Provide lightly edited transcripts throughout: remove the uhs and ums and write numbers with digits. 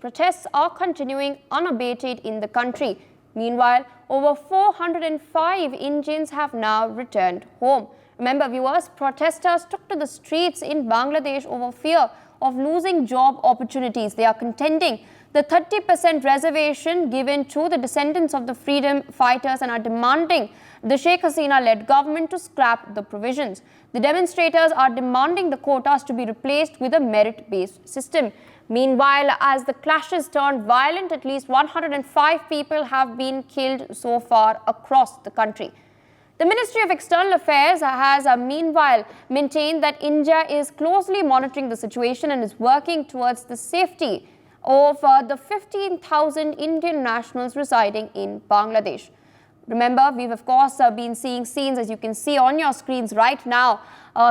protests are continuing unabated in the country. Meanwhile, over 405 Indians have now returned home. Remember, viewers, protesters took to the streets in Bangladesh over fear of losing job opportunities. They are contending the 30% reservation given to the descendants of the freedom fighters and are demanding the Sheikh Hasina-led government to scrap the provisions. The demonstrators are demanding the quotas to be replaced with a merit-based system. Meanwhile, as the clashes turned violent, at least 105 people have been killed so far across the country. The Ministry of External Affairs has meanwhile maintained that India is closely monitoring the situation and is working towards the safety of the 15,000 Indian nationals residing in Bangladesh. Remember, we've of course been seeing scenes, as you can see on your screens right now,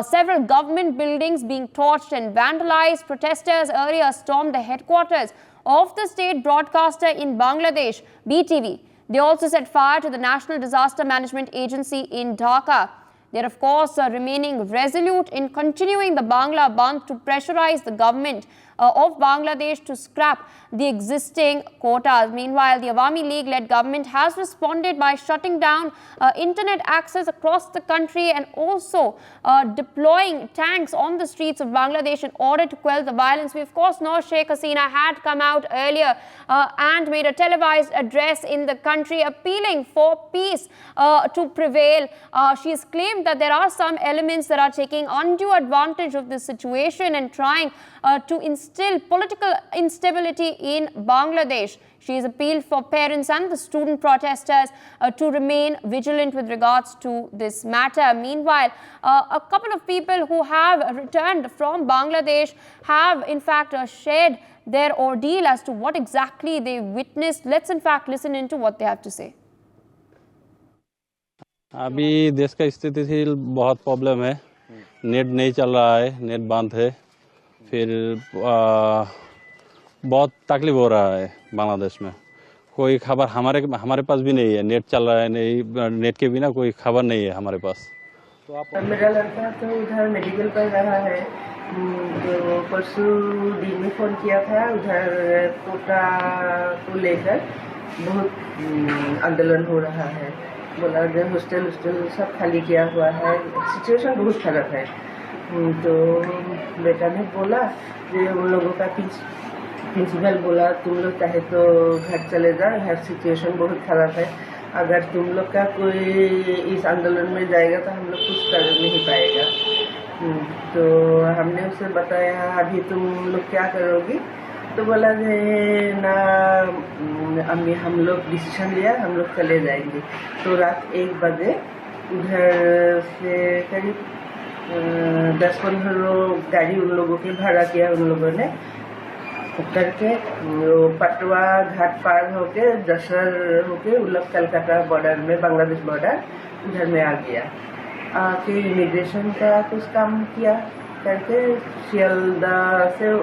several government buildings being torched and vandalized. Protesters earlier stormed the headquarters of the state broadcaster in Bangladesh, BTV. They also set fire to the National Disaster Management Agency in Dhaka. They're of course remaining resolute in continuing the Bangla Bandh to pressurize the government of Bangladesh to scrap the existing quotas. Meanwhile, the Awami League-led government has responded by shutting down internet access across the country and also deploying tanks on the streets of Bangladesh in order to quell the violence. We of course know Sheikh Hasina had come out earlier and made a televised address in the country appealing for peace to prevail. She's claimed that there are some elements that are taking undue advantage of this situation and trying to instill political instability in Bangladesh. She has appealed for parents and the student protesters to remain vigilant with regards to this matter. Meanwhile, a couple of people who have returned from Bangladesh have in fact shared their ordeal as to what exactly they witnessed. Let's in fact listen into what they have to say. अभी देश का स्थिति बहुत problem है, net नहीं चल रहा है, नेट बंद है, फिर बहुत तकलीफ हो रहा है बांग्लादेश में। कोई खबर हमारे पास भी नहीं है, नेट चल रहा है नहीं, नेट के बिना कोई खबर नहीं है हमारे पास। तो आप मेरा लड़का तो उधर मेडिकल कर रहा है, तो परसों दिन में फ़ोन किया था, उधर कोटा को लेकर बहुत आंदोलन हो रहा है। बोला हॉस्टल सब खाली किया हुआ है, सिचुएशन बहुत खराब है। तो बेटा ने बोला कि उन लोगों का प्रिंसिपल बोला तुम लोग चाहे तो घर चले जाओ, हर सिचुएशन बहुत खराब है, अगर तुम लोग का कोई इस आंदोलन में जाएगा तो हम लोग कुछ कर नहीं पाएगा। तो हमने उसे बताया अभी तुम लोग क्या करोगी, तो बोला ना अम्मी हम लोग डिसीजन लिया, हम लोग चले जाएंगे। तो रात 1 बजे उधर से करीब 10-15 गाड़ी उन लोगों की भाड़ा किया, उन लोगों ने उतर के पटवा घाट पार होके जसर होके उन लोग कलकत्ता बॉर्डर में, बांग्लादेश बॉर्डर उधर में आ गया। आके इमिग्रेशन का कुछ काम किया करके शियालदा से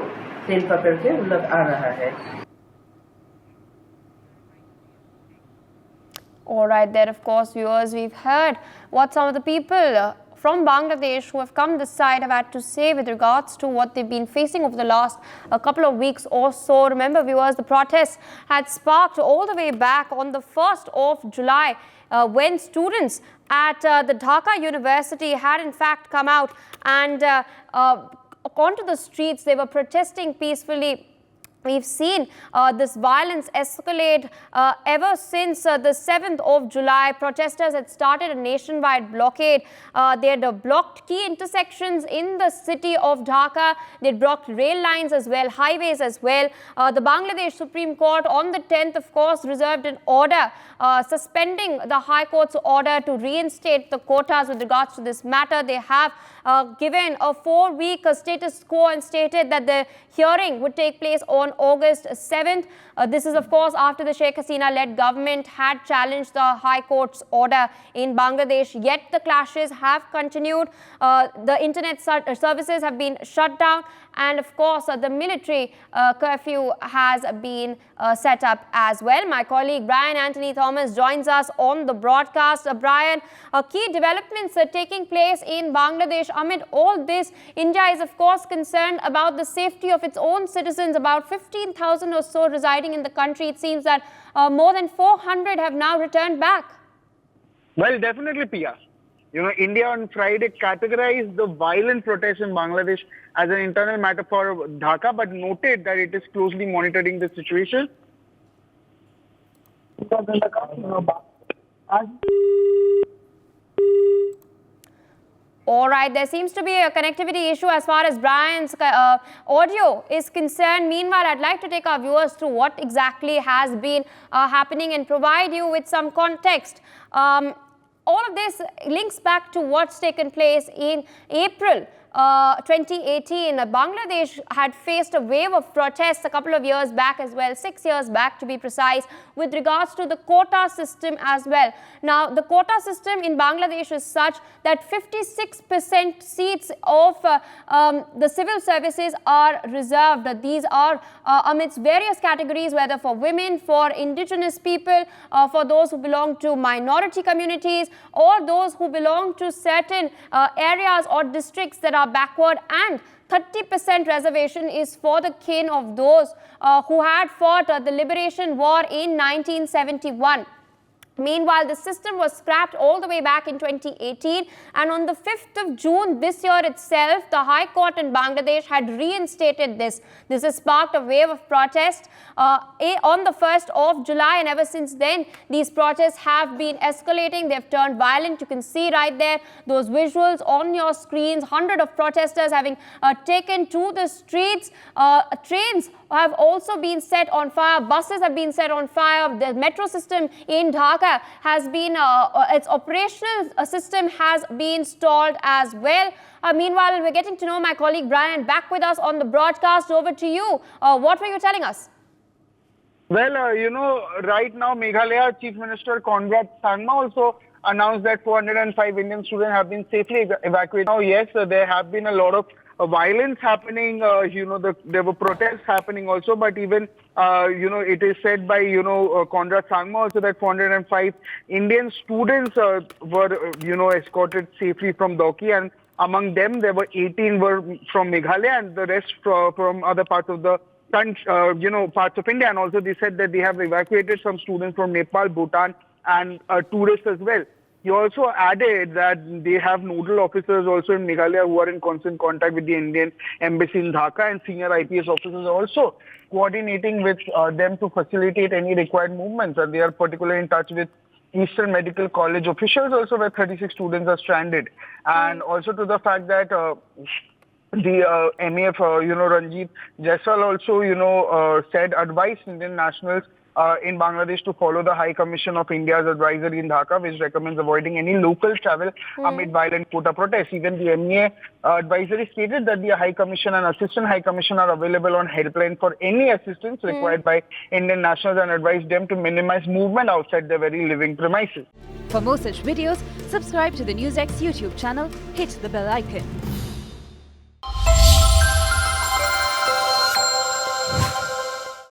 ट्रेन पकड़ के उन लोग आ रहा है। All right, there of course, viewers, we've heard what some of the people from Bangladesh who have come this side have had to say with regards to what they've been facing over the last couple of weeks or so. Remember, viewers, the protests had sparked all the way back on the 1st of July when students at the Dhaka University had in fact come out and onto the streets. They were protesting peacefully. We've seen this violence escalate ever since the 7th of July. Protesters had started a nationwide blockade. They had blocked key intersections in the city of Dhaka. They blocked rail lines as well, highways as well. The Bangladesh Supreme Court on the 10th, of course, reserved an order suspending the High Court's order to reinstate the quotas with regards to this matter. They have given a 4-week status quo and stated that the hearing would take place on August 7th. This is, of course, after the Sheikh Hasina-led government had challenged the High Court's order in Bangladesh. Yet the clashes have continued. The internet services have been shut down, and of course the military curfew has been set up as well. My colleague Brian Anthony Thomas joins us on the broadcast. Brian, key developments are taking place in Bangladesh. Amid all this, India is of course concerned about the safety of its own citizens. About 15,000 or so residing in the country. It seems that more than 400 have now returned back. Well, definitely, Pia. You know, India on Friday categorized the violent protests in Bangladesh as an internal matter for Dhaka, but noted that it is closely monitoring the situation. All right, there seems to be a connectivity issue as far as Brian's audio is concerned. Meanwhile, I'd like to take our viewers through what exactly has been happening and provide you with some context. All of this links back to what's taken place in April 2018. Bangladesh had faced a wave of protests a couple of years back as well, 6 years back to be precise, with regards to the quota system as well. Now, the quota system in Bangladesh is such that 56% seats of the civil services are reserved. These are amidst various categories, whether for women, for indigenous people, for those who belong to minority communities, or those who belong to certain areas or districts that are backward, and 30% reservation is for the kin of those who had fought the liberation war in 1971. Meanwhile, the system was scrapped all the way back in 2018, and on the 5th of June this year itself, the High Court in Bangladesh had reinstated this. This has sparked a wave of protest on the 1st of July, and ever since then, these protests have been escalating. They've turned violent. You can see right there those visuals on your screens, hundreds of protesters having taken to the streets. Trains have also been set on fire. Buses have been set on fire. The metro system in Dhaka has been, its operational system has been stalled as well. Meanwhile, we're getting to know my colleague Brian back with us on the broadcast. Over to you. What were you telling us? Well, you know, right now, Meghalaya Chief Minister Conrad Sangma also announced that 405 Indian students have been safely evacuated. Now, yes, there have been a lot of violence happening. You know, there were protests happening also, but even, you know, it is said by, you know, Conrad Sangma also that 405 Indian students were, you know, escorted safely from Doki, and among them, there were 18 were from Meghalaya and the rest from other parts of the you know, parts of India. And also they said that they have evacuated some students from Nepal, Bhutan, and tourists as well. He also added that they have nodal officers also in Meghalaya who are in constant contact with the Indian embassy in Dhaka, and senior IPS officers also coordinating with them to facilitate any required movements. And they are particularly in touch with Eastern Medical College officials also, where 36 students are stranded. And also to the fact that the MEF, you know, Ranjit Jaiswal also, you know, advised Indian nationals in Bangladesh to follow the High Commission of India's advisory in Dhaka, which recommends avoiding any local travel amid violent quota protests. Even the MEA advisory stated that the High Commission and Assistant High Commission are available on helpline for any assistance required by Indian nationals, and advised them to minimize movement outside their very living premises. For more such videos, subscribe to the NewsX YouTube channel, hit the bell icon.